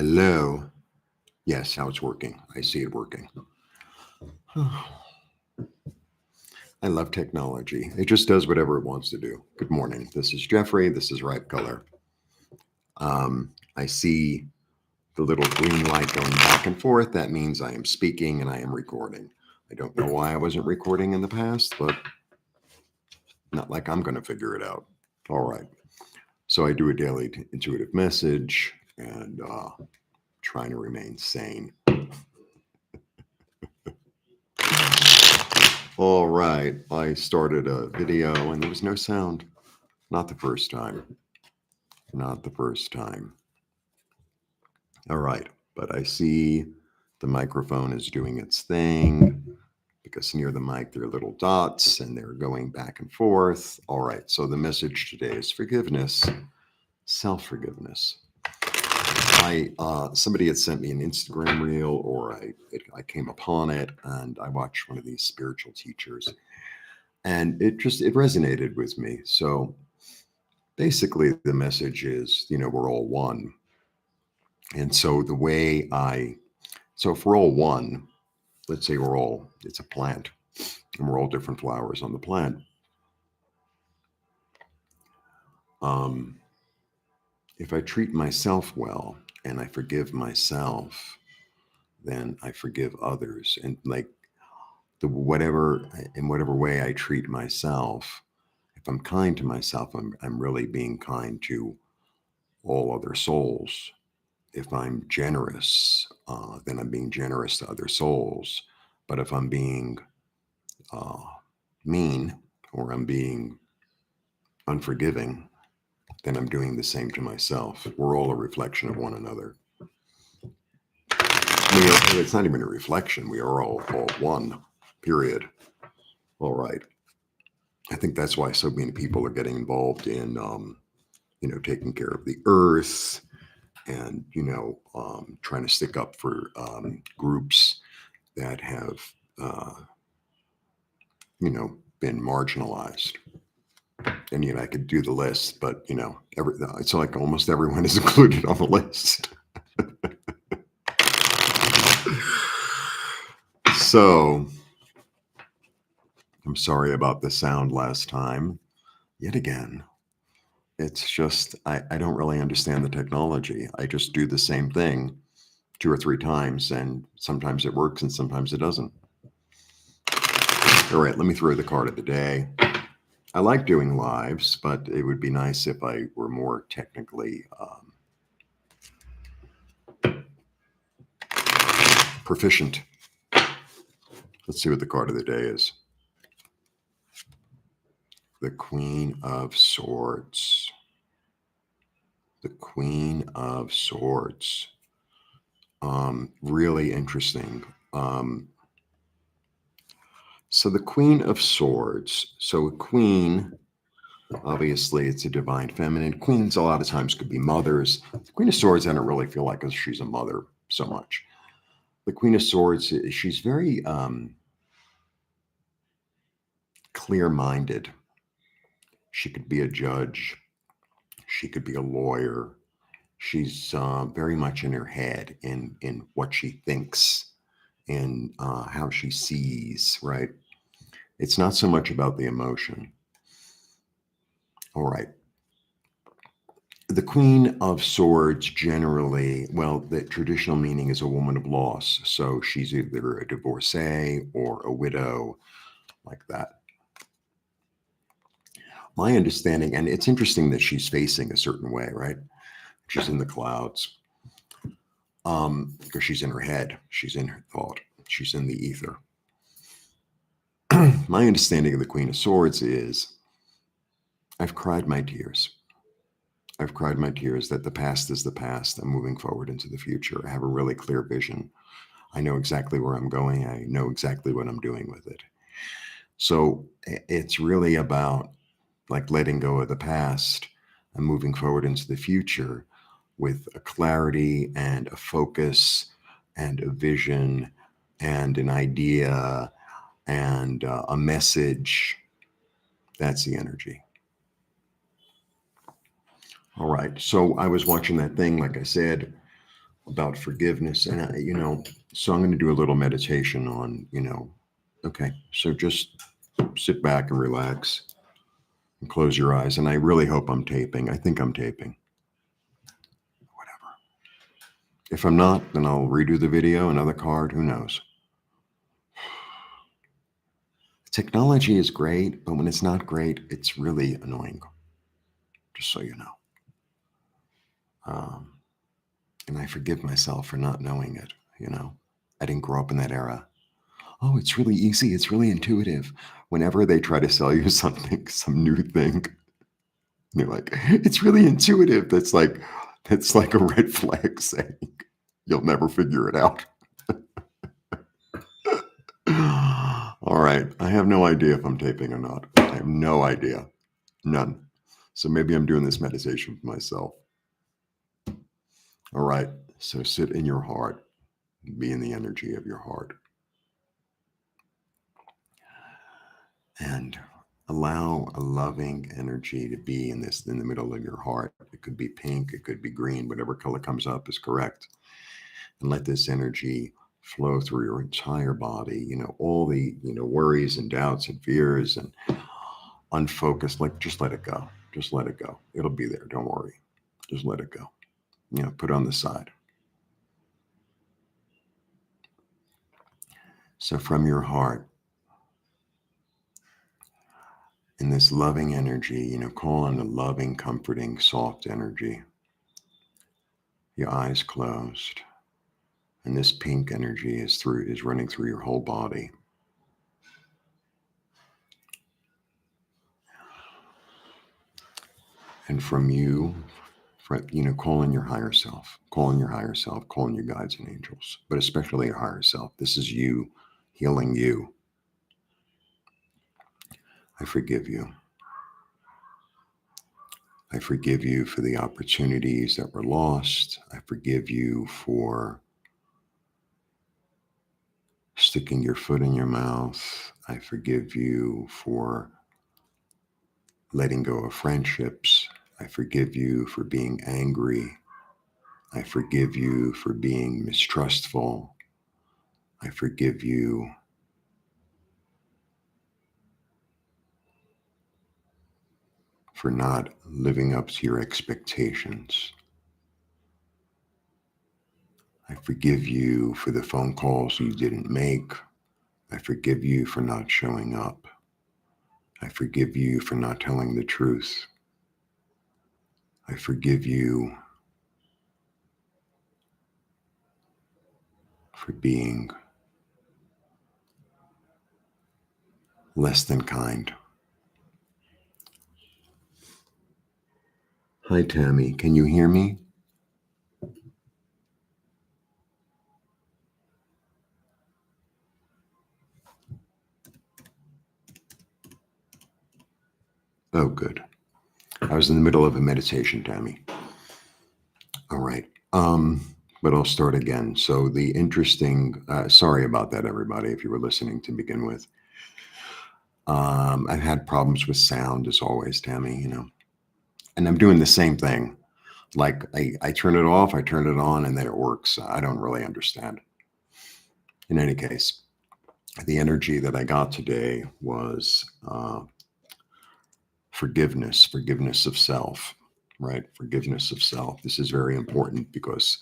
Hello. Yes, how it's working. I see it working. I love technology. It just does whatever it wants to do. Good morning. This is Jeffrey. This is Ripe Color. I see the little green light going back and forth. That means I am speaking and I am recording. I don't know why I wasn't recording in the past, but not like I'm going to figure it out. All right. So I do a daily intuitive message and trying to remain sane. All right, I started a video and there was no sound. Not the first time. Not the first time. All right, but I see the microphone is doing its thing because near the mic there are little dots and they're going back and forth. All right, so the message today is forgiveness, self-forgiveness. Somebody had sent me an Instagram reel, or I came upon it, and I watched one of these spiritual teachers, and it resonated with me. So basically, the message is, we're all one, and so so if we're all one, let's say it's a plant, and we're all different flowers on the plant. If I treat myself well and I forgive myself, then I forgive others. And like in whatever way I treat myself, if I'm kind to myself, I'm really being kind to all other souls. If I'm generous, then I'm being generous to other souls. But if I'm being mean or I'm being unforgiving, then I'm doing the same to myself. We're all a reflection of one another. It's not even a reflection. We are all one, period. All right. I think that's why so many people are getting involved in, taking care of the earth and, trying to stick up for groups that have, been marginalized. And, I could do the list, but, it's like almost everyone is included on the list. So I'm sorry about the sound last time. Yet again, it's just, I don't really understand the technology. I just do the same thing 2 or 3 times, and sometimes it works and sometimes it doesn't. All right, let me throw the card of the day. I like doing lives, but it would be nice if I were more technically proficient. Let's see what the card of the day is. The Queen of Swords. The Queen of Swords. Really interesting. So the Queen of Swords. So a queen, obviously, it's a divine feminine. Queens a lot of times could be mothers. The Queen of Swords, I don't really feel like she's a mother so much. The Queen of Swords, she's very clear-minded. She could be a judge. She could be a lawyer. She's very much in her head in what she thinks and how she sees, right? It's not so much about the emotion. All right. The Queen of Swords generally, well, the traditional meaning is a woman of loss. So she's either a divorcee or a widow, like that. My understanding, and it's interesting that she's facing a certain way, right? She's in the clouds because she's in her head. She's in her thought. She's in the ether. My understanding of the Queen of Swords is I've cried my tears. I've cried my tears that the past is the past. I'm moving forward into the future. I have a really clear vision. I know exactly where I'm going. I know exactly what I'm doing with it. So it's really about like letting go of the past and moving forward into the future with a clarity and a focus and a vision and an idea and a message. That's the energy. All right. So I was watching that thing, like I said, about forgiveness. And, so I'm going to do a little meditation on, okay, so just sit back and relax and close your eyes. And I really hope I'm taping. I think I'm taping. Whatever. If I'm not, then I'll redo the video, another card, who knows? Technology is great, but when it's not great, it's really annoying, just so you know. And I forgive myself for not knowing it, I didn't grow up in that era. Oh, it's really easy. It's really intuitive. Whenever they try to sell you something, some new thing, they're like, it's really intuitive. That's like a red flag saying you'll never figure it out. All right. I have no idea if I'm taping or not. I have no idea. None. So maybe I'm doing this meditation for myself. All right. So sit in your heart. Be in the energy of your heart. And allow a loving energy to be in the middle of your heart. It could be pink, it could be green, whatever color comes up is correct. And let this energy flow through your entire body, all the, worries and doubts and fears and unfocused, just let it go. Just let it go. It'll be there. Don't worry. Just let it go. Put it on the side. So from your heart, in this loving energy, call on a loving, comforting, soft energy. Your eyes closed. And this pink energy is running through your whole body. And from you, call in your higher self, call in your higher self, call in your guides and angels, but especially your higher self. This is you healing you. I forgive you. I forgive you for the opportunities that were lost. I forgive you for sticking your foot in your mouth. I forgive you for letting go of friendships. I forgive you for being angry. I forgive you for being mistrustful. I forgive you for not living up to your expectations. I forgive you for the phone calls you didn't make. I forgive you for not showing up. I forgive you for not telling the truth. I forgive you for being less than kind. Hi, Tammy. Can you hear me? Oh, good. I was in the middle of a meditation, Tammy. All right. But I'll start again. So the interesting, sorry about that, everybody, if you were listening to begin with. I've had problems with sound as always, Tammy, and I'm doing the same thing. Like I turn it off, I turn it on, and then it works. I don't really understand. In any case, the energy that I got today was forgiveness of self, right? Forgiveness of self. This is very important because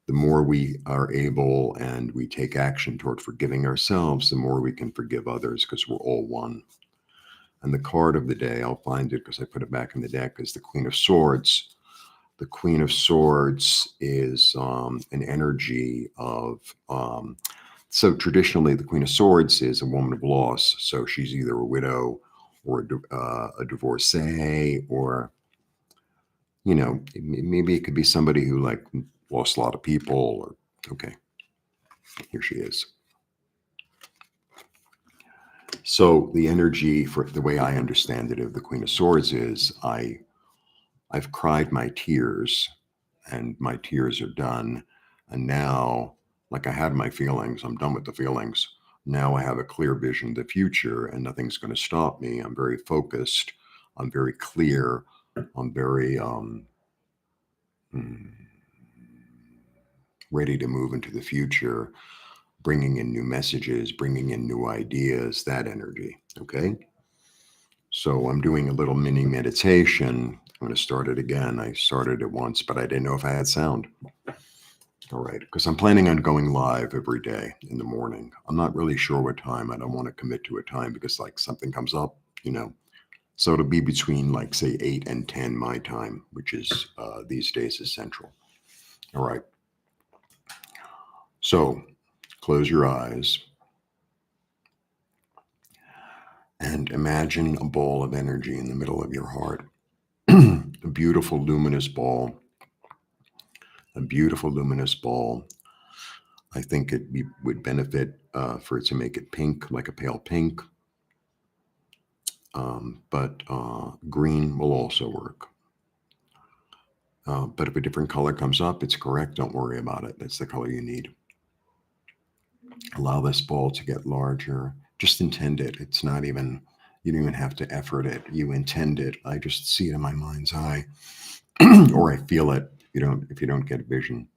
the more we are able and we take action toward forgiving ourselves, the more we can forgive others because we're all one. And the card of the day, I'll find it because I put it back in the deck, is the Queen of Swords. The Queen of Swords is an energy of, so traditionally the Queen of Swords is a woman of loss. So she's either a widow or a divorcee, or, maybe it could be somebody who lost a lot of people, or, okay, here she is. So the energy, for the way I understand it, of the Queen of Swords is I've cried my tears and my tears are done. And now, like, I had my feelings, I'm done with the feelings. Now I have a clear vision of the future and nothing's going to stop me. I'm very focused. I'm very clear. I'm very, ready to move into the future, bringing in new messages, bringing in new ideas, that energy. Okay. So I'm doing a little mini meditation. I'm going to start it again. I started it once, but I didn't know if I had sound. All right. Because I'm planning on going live every day in the morning. I'm not really sure what time. I don't want to commit to a time because like something comes up, So it'll be between like say 8 and 10 my time, which is these days is central. All right. So close your eyes and imagine a ball of energy in the middle of your heart. A beautiful luminous ball. A beautiful luminous ball. I think would benefit for it to make it pink, like a pale pink. But green will also work. But if a different color comes up, it's correct. Don't worry about it. That's the color you need. Allow this ball to get larger. Just intend it. It's not even, you don't even have to effort it. You intend it. I just see it in my mind's eye or I feel it. If you don't get vision.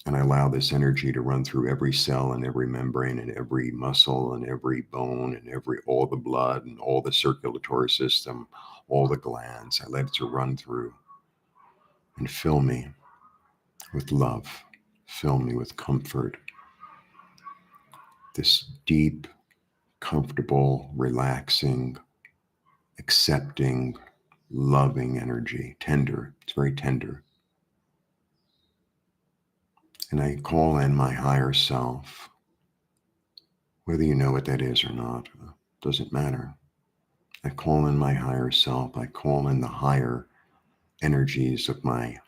And I allow this energy to run through every cell and every membrane and every muscle and every bone and all the blood and all the circulatory system, all the glands. I let it to run through and fill me with love, fill me with comfort. This deep, comfortable, relaxing, accepting, loving energy, tender. It's very tender. And I call in my higher self. Whether you know what that is or not, doesn't matter. I call in my higher self. I call in the higher energies of my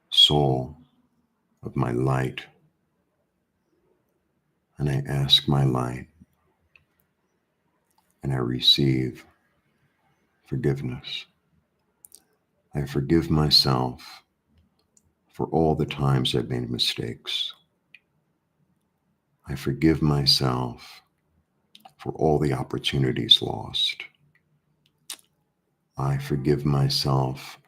soul, of my light. And I ask my light and I receive forgiveness. I forgive myself for all the times I've made mistakes. I forgive myself for all the opportunities lost. I forgive myself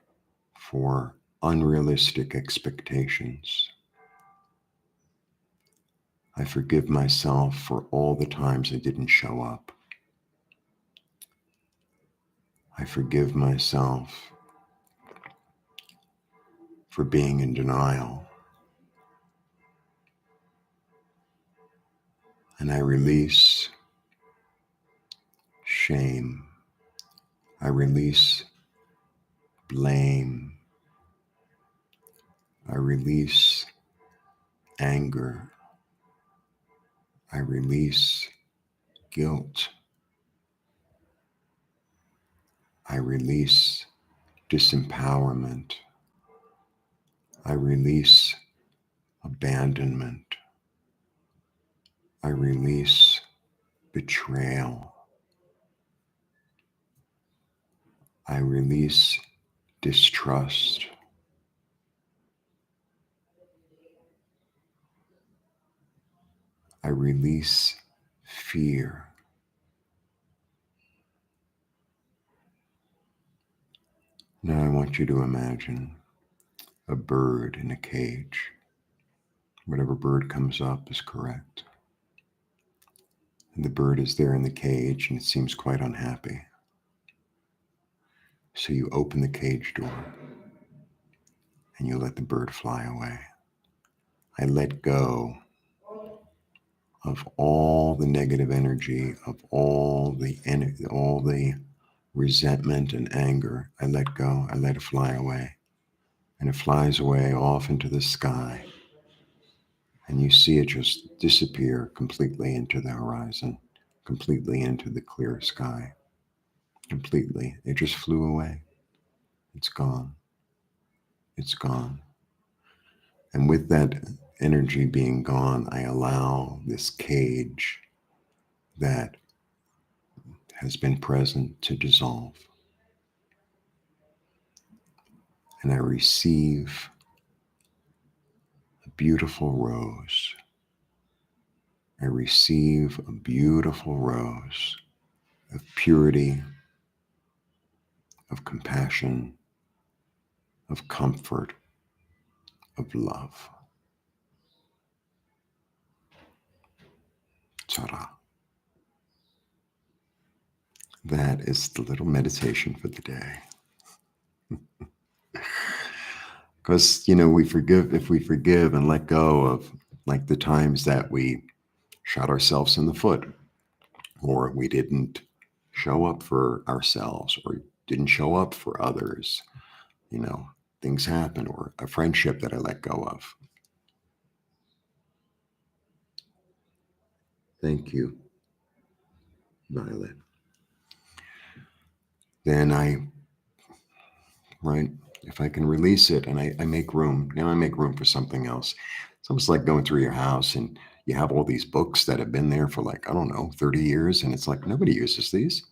for unrealistic expectations. I forgive myself for all the times I didn't show up. I forgive myself for being in denial. And I release shame. I release blame. I release anger. I release guilt. I release disempowerment. I release abandonment. I release betrayal. I release distrust. I release fear. Now I want you to imagine a bird in a cage. Whatever bird comes up is correct. And the bird is there in the cage and it seems quite unhappy. So you open the cage door and you let the bird fly away. I let go of all the negative energy, of all the resentment and anger. I let go. I let it fly away. And it flies away off into the sky. And you see it just disappear completely into the horizon, completely into the clear sky. Completely. It just flew away. It's gone. It's gone. And with that energy being gone, I allow this cage that has been present to dissolve. And I receive a beautiful rose. I receive a beautiful rose of purity, of compassion, of comfort, of love. Ta-da. That is the little meditation for the day. Because, we forgive, if we forgive and let go of like the times that we shot ourselves in the foot, or we didn't show up for ourselves, or didn't show up for others, you know, things happen, or a friendship that I let go of. Thank you, Violet. Then right, if I can release it and I make room, now I make room for something else. It's almost like going through your house and you have all these books that have been there for like, I don't know, 30 years. And it's like, nobody uses these.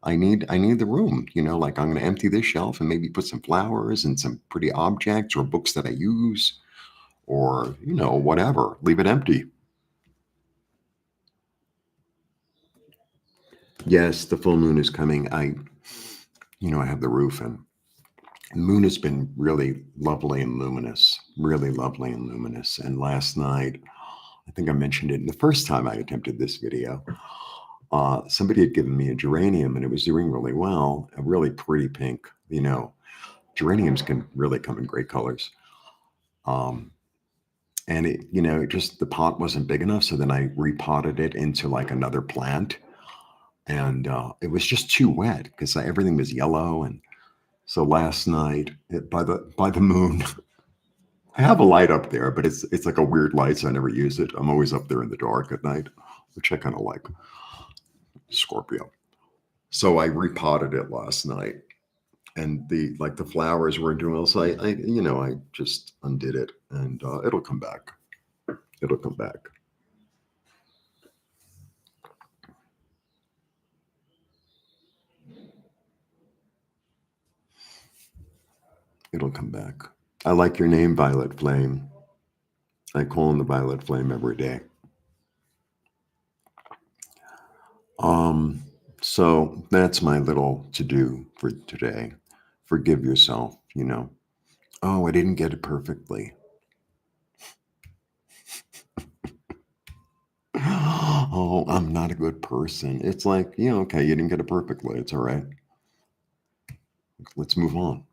I need the room, like I'm going to empty this shelf and maybe put some flowers and some pretty objects or books that I use or, whatever, leave it empty. Yes, the full moon is coming. I have the roof and the moon has been really lovely and luminous, really lovely and luminous. And last night, I think I mentioned it in the first time I attempted this video. Somebody had given me a geranium and it was doing really well, a really pretty pink. Geraniums can really come in great colors. Um, and it just, the pot wasn't big enough. So then I repotted it into like another plant. And it was just too wet because everything was yellow. And so last night, by the moon, I have a light up there, but it's like a weird light, so I never use it. I'm always up there in the dark at night, which I kind of like. Scorpio. So I repotted it last night, and the flowers weren't doing well. So I just undid it, and it'll come back. It'll come back. It'll come back. I like your name, Violet Flame. I call on the Violet Flame every day. So that's my little to do for today. Forgive yourself. Oh, I didn't get it perfectly. Oh, I'm not a good person. It's like, okay, you didn't get it perfectly. It's all right. Let's move on.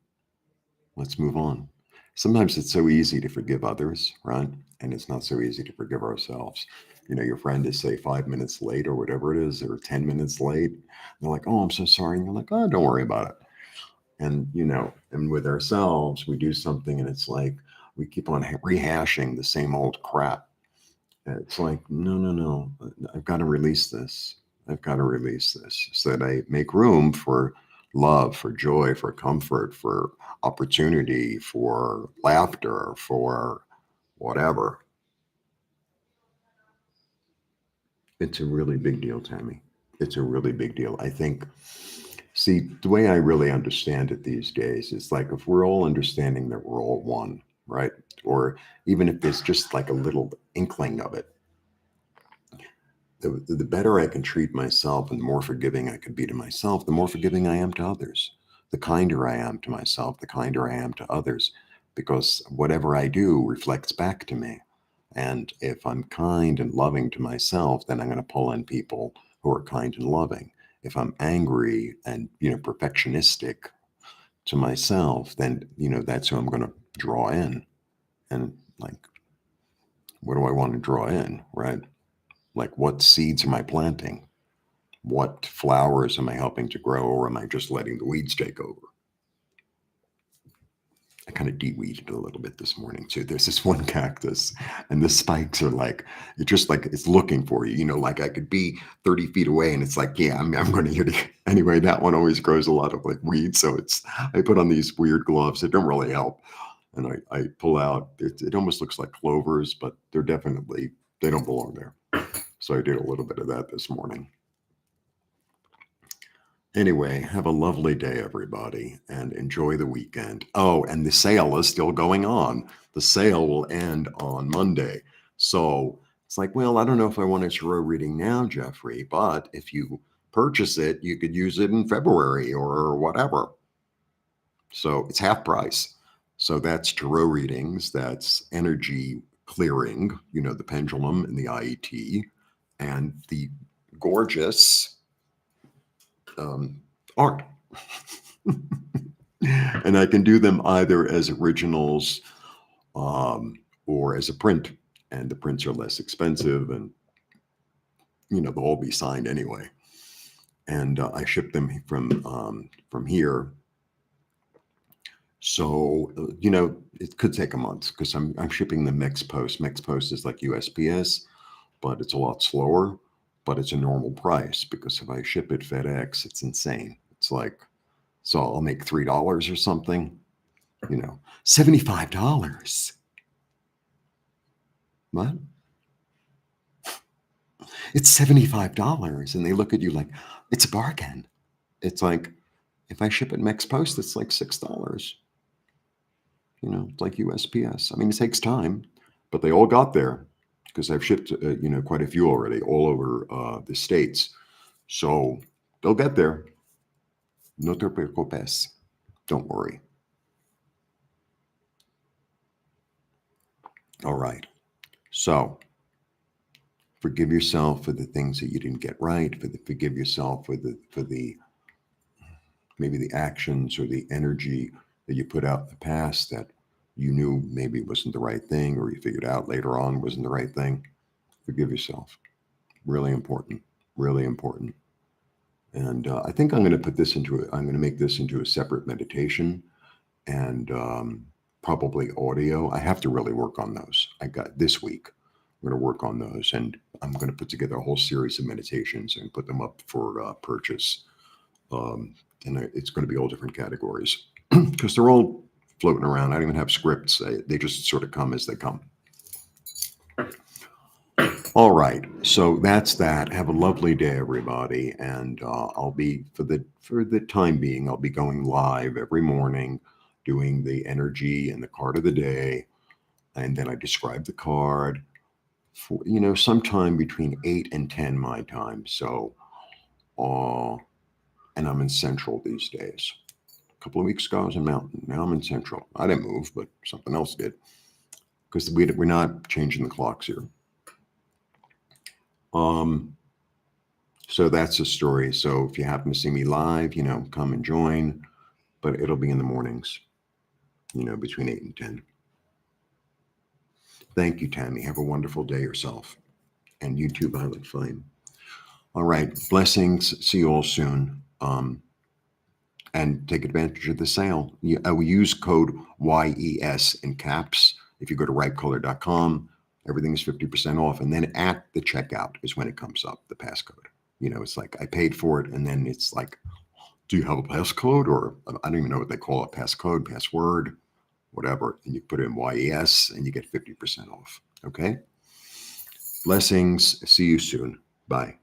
Let's move on. Sometimes it's so easy to forgive others, right? And it's not so easy to forgive ourselves. Your friend is, say, 5 minutes late or whatever it is, or 10 minutes late. They're like, oh, I'm so sorry. And you're like, oh, don't worry about it. And with ourselves, we do something and it's like we keep on rehashing the same old crap. And it's like, no, no, no. I've got to release this. I've got to release this so that I make room for love, for joy, for comfort, for opportunity, for laughter, for whatever. It's a really big deal, Tammy. It's a really big deal. I think, see, the way I really understand it these days is like if we're all understanding that we're all one, right? Or even if there's just like a little inkling of it, the better I can treat myself and the more forgiving I can be to myself, the more forgiving I am to others. The kinder I am to myself, the kinder I am to others, because whatever I do reflects back to me. And if I'm kind and loving to myself, then I'm going to pull in people who are kind and loving. If I'm angry and, perfectionistic to myself, then, that's who I'm going to draw in. And like, what do I want to draw in, right? Like, what seeds am I planting? What flowers am I helping to grow, or am I just letting the weeds take over? I kind of de-weeded a little bit this morning too. There's this one cactus, and the spikes are like, it's just like it's looking for you. Like I could be 30 feet away, and it's like, yeah, I'm going to hit it anyway. That one always grows a lot of like weeds, so I put on these weird gloves that don't really help, and I pull out. It almost looks like clovers, but they don't belong there. So I did a little bit of that this morning. Anyway, have a lovely day, everybody, and enjoy the weekend. Oh, and the sale is still going on. The sale will end on Monday. So it's like, well, I don't know if I want a tarot reading now, Jeffrey, but if you purchase it, you could use it in February or whatever. So it's half price. So that's tarot readings, that's energy clearing, the pendulum and the IET, and the gorgeous aren't. And I can do them either as originals or as a print, and the prints are less expensive, and they'll all be signed anyway. And I ship them from here. So it could take a month because I'm shipping them Mex Post. Mex Post is like USPS, but it's a lot slower. But it's a normal price because if I ship it FedEx, it's insane. It's like, so I'll make $3 or something. $75. What? It's $75, and they look at you like it's a bargain. It's like if I ship it Mex Post, it's like $6. It's like USPS. I mean, it takes time, but they all got there because I've shipped, quite a few already all over the States. So they'll get there. No te preocupes. Don't worry. All right. So forgive yourself for the things that you didn't get right. Forgive yourself for the maybe the actions or the energy that you put out in the past that you knew maybe wasn't the right thing, or you figured out later on wasn't the right thing. Forgive yourself. Really important. Really important. And I think I'm going to make this into a separate meditation, and probably audio. I have to really work on those. I got this week. I'm going to work on those, and I'm going to put together a whole series of meditations and put them up for purchase. And it's going to be all different categories because they're all floating around. I don't even have scripts. They just sort of come as they come. All right, so that's that. Have a lovely day, everybody, and I'll be for the time being. I'll be going live every morning, doing the energy and the card of the day, and then I describe the card for sometime between 8 and 10 my time. So, and I'm in Central these days. A couple of weeks ago I was in Mountain. Now I'm in Central. I didn't move, but something else did because we're not changing the clocks here. So that's the story. So if you happen to see me live, come and join, but it'll be in the mornings, between 8 and 10. Thank you, Tammy. Have a wonderful day yourself. And you too, Violet Flame. All right. Blessings. See you all soon. And take advantage of the sale. I will use code YES in caps. If you go to ripecolor.com, everything is 50% off. And then at the checkout is when it comes up, the passcode. It's like I paid for it, and then it's like, do you have a passcode? Or I don't even know what they call it, passcode, password, whatever. And you put in YES and you get 50% off. Okay? Blessings. See you soon. Bye.